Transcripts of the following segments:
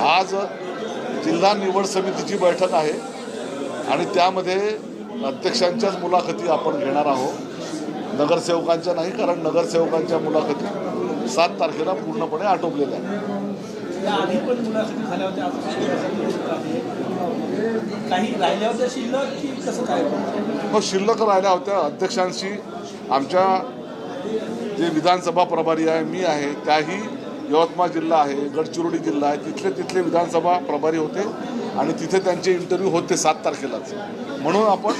आज जिल्हा निवड समितीची बैठक आहे आणि त्यामध्ये अध्यक्षांच्याच मुलाखती आपण घेणार आहोत, नगरसेवकांच्या नाही, कारण नगरसेवकांच्या मुलाखती 7 तारखेला पूर्णपणे आटोपलेल्या आहेत. आधी पण मुलाखती झाल्या होत्या, काही राहिल्या होत्या शिल्लक की कसं काय? हो, शिल्लक राहिल्या होत्या. अध्यक्षांशी आमच्या जे विधानसभा प्रभारी आहे, मी आहे, त्याही यवतमाळ जिल्हा आहे, गडचिरोली जिल्हा आहे, तिथले विधानसभा प्रभारी होते आणि तिथे त्यांचे इंटरव्ह्यू होते 7 तारखेलाच. म्हणून आपण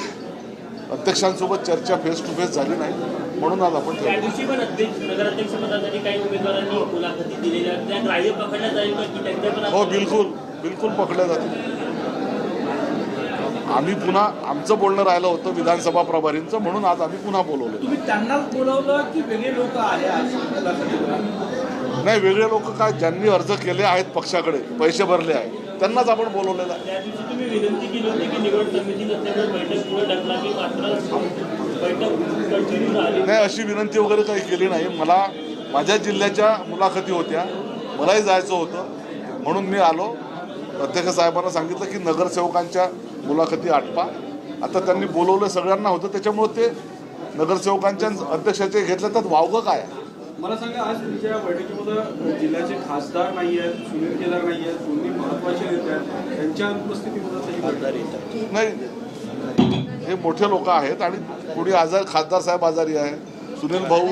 अध्यक्षांसोबत चर्चा फेस टू फेस झाली नाही, म्हणून आज आपण त्या दिवशी पण नगराध्यक्षपदासाठी काही उमेदवारांनी मुलाखती दिलेल्या त्या ग्राह्य पकडल्या जाईल का की त्यांच्या पण? हो, बिलकुल पकडल्या जातील. आम्ही पुन्हा आमचं बोलणं राहिलं होतं विधानसभा प्रभारींचं, म्हणून आज आम्ही पुन्हा बोलवलं. तुम्ही त्यांनाच बोलवलं की वेगळे लोक आले आज मुलाखतीला? नाही, वेगळे लोक काय, ज्यांनी अर्ज केले आहेत पक्षाकडे, पैसे भरले आहेत, त्यांनाच आपण बोलवलेलं आहे. त्या दिवशी तुम्ही विनंती केली होती की निवड समिती नसल्यामुळे बैठक पुढे ढकलावी, मात्र बैठक कंटिन्यू झाली नाही. अशी विनंती वगैरे काही केली नाही. मला माझ्या जिल्ह्याच्या मुलाखती होत्या, मलाही जायचं होतं, म्हणून मी आलो. अध्यक्ष साहेबांना सांगितलं की नगरसेवकांच्या मुलाखती आटपा. आता त्यांनी बोलवलं, सगळ्यांना होतं, त्याच्यामुळे ते नगरसेवकांच्या अध्यक्षाचे घेतलं तर वावगं काय? मला सांगा, आज तुमच्या बैठकीमध्ये जिल्ह्याचे खासदार नाही आहेत, सुनील केदार नाही आहेत, दोन्ही महत्वाचे नेते आहेत, त्यांच्या अनुपस्थितीमध्ये नाही. हे मोठे लोक आहेत आणि कोणी खासदार साहेब आजारी आहे, सुनील भाऊ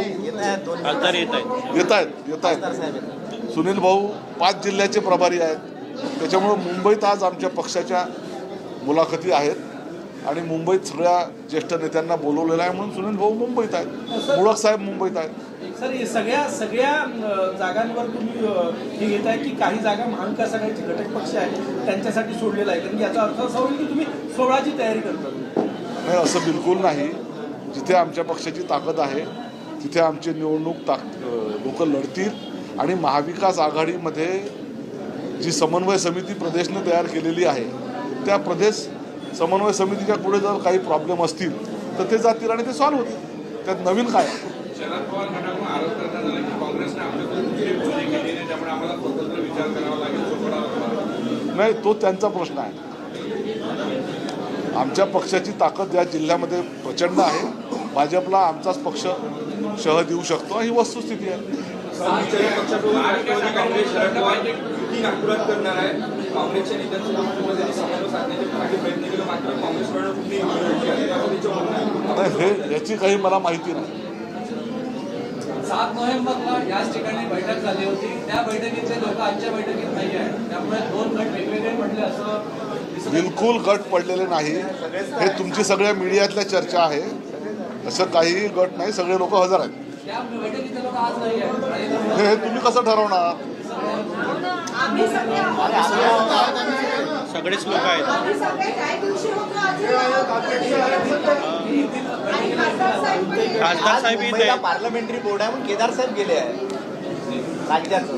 येत आहेत. सुनील भाऊ 5 जिल्ह्याचे प्रभारी आहेत, त्याच्यामुळे मुंबईत आज आमच्या पक्षाच्या मुलाखती आहेत आणि मुंबईत सगळ्या ज्येष्ठ नेत्यांना बोलवलेलं आहे, म्हणून सुनील भाऊ मुंबईत आहेत, मुळक साहेब मुंबईत आहेत. सर, सगळ्या जागांवर तुम्ही हे घेत आहे की काही जागा महाविकास आघाडीचे घटक पक्ष आहे त्यांच्यासाठी सोडलेला आहे, कारण याचा अर्थ असा होईल की तुम्ही 16ची तयारी करता? नाही, असं बिलकुल नाही. जिथे आमच्या पक्षाची ताकद आहे तिथे आमची निवडणूक लोक लढतील आणि महाविकास आघाडीमध्ये जी समन्वय समिती प्रदेशने तयार केलेली आहे, त्या प्रदेश समन्वय समितीच्या पुढे जर काही प्रॉब्लेम असतील तर ते जातील आणि ते सॉल्व्ह होतील. त्यात नवीन काय? शरद पवार गटाकडून आरोप करण्यात आला की काँग्रेसने आपल्याकडून दुसरे भोजन केले नाही, त्यामुळे आम्हाला स्वतंत्र विचार करावा लागेल. नाही, तो त्यांचा प्रश्न आहे. आमच्या पक्षाची ताकद या जिल्ह्यामध्ये प्रचंड आहे. भाजपला आमचाच पक्ष शह देऊ शकतो, ही वस्तुस्थिती आहे. नागपुरात करणार आहे, काँग्रेसच्या नेत्यांसोबत समन्वय साधण्याचे प्रयत्न केले, मात्र काँग्रेसकडून हे याची काही मला माहिती नाही. 7 नोव्हेंबरला याच ठिकाणी बैठक झाली होती, त्या बैठकीचे लोक आजच्या बैठकीत नाही आहेत, त्यामुळे 2 गट वेगवेगळे पडले असं बिलकुल गट पडलेले नाही. हे तुमची सगळ्या मीडियातल्या चर्चा आहे, असं काहीही गट नाही, सगळे लोक हजर आहेत. त्या बैठकीचे लोक आज नाही आहेत. हे तुम्ही कसं ठरवणार? सगळेच लोक आहेत. खासदार साहेब पार्लमेंटरी बोर्ड आहे म्हणून केदार साहेब गेले आहे राज्याचं.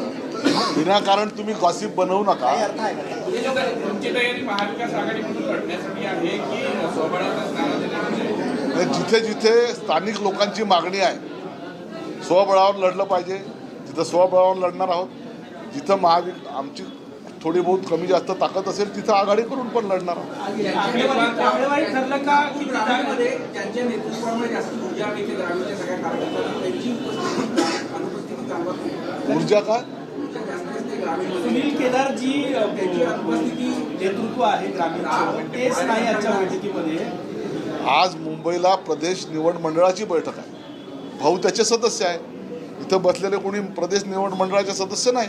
विनाकारण तुम्ही गॉसिप बनवू नका. तुमची तयारी महाविकास आघाडीमधून लढण्यासाठी आहे की स्वबळावरच नाराज? जिथे जिथे स्थानिक लोकांची मागणी आहे, स्वबळावर लढलं पाहिजे, तिथं स्वबळावर लढणार आहोत. जिथं आमची थोडी बहुत कमी जास्त ताकद असेल तिथं आघाडी करून पण लढणार आहोत. आकडेवारी ठरलं का की ग्रामीणमध्ये ज्यांच्या नेतृत्वामुळे जास्त ऊर्जा मिळते ग्रामीणच्या सगळ्या कार्यकर्त्यांना त्यांची ऊर्जा काय? सुनील केदार जी त्यांची अनुपस्थिती नेतृत्व आहे ग्रामीणचं, तेच नाही आजच्या बैठकीमध्ये. आज मुंबईला प्रदेश निवड मंडळाची बैठक आहे, भाऊ त्याचे सदस्य आहे. इथं बसलेले कोणी प्रदेश निवड मंडळाचे सदस्य नाही,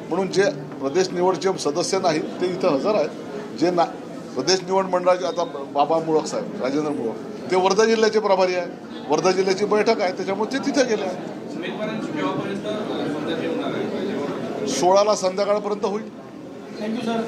म्हणून जे प्रदेश निवडचे सदस्य नाहीत ते इथं हजर आहेत. जे प्रदेश निवड मंडळाचे, आता बाबा मुळक साहेब, राजेंद्र मुळक, ते वर्धा जिल्ह्याचे प्रभारी आहे, वर्धा जिल्ह्याची बैठक आहे, त्याच्यामुळे ते तिथे गेले आहेत. 16 16ला संध्याकाळपर्यंत होईल. Thank you sir.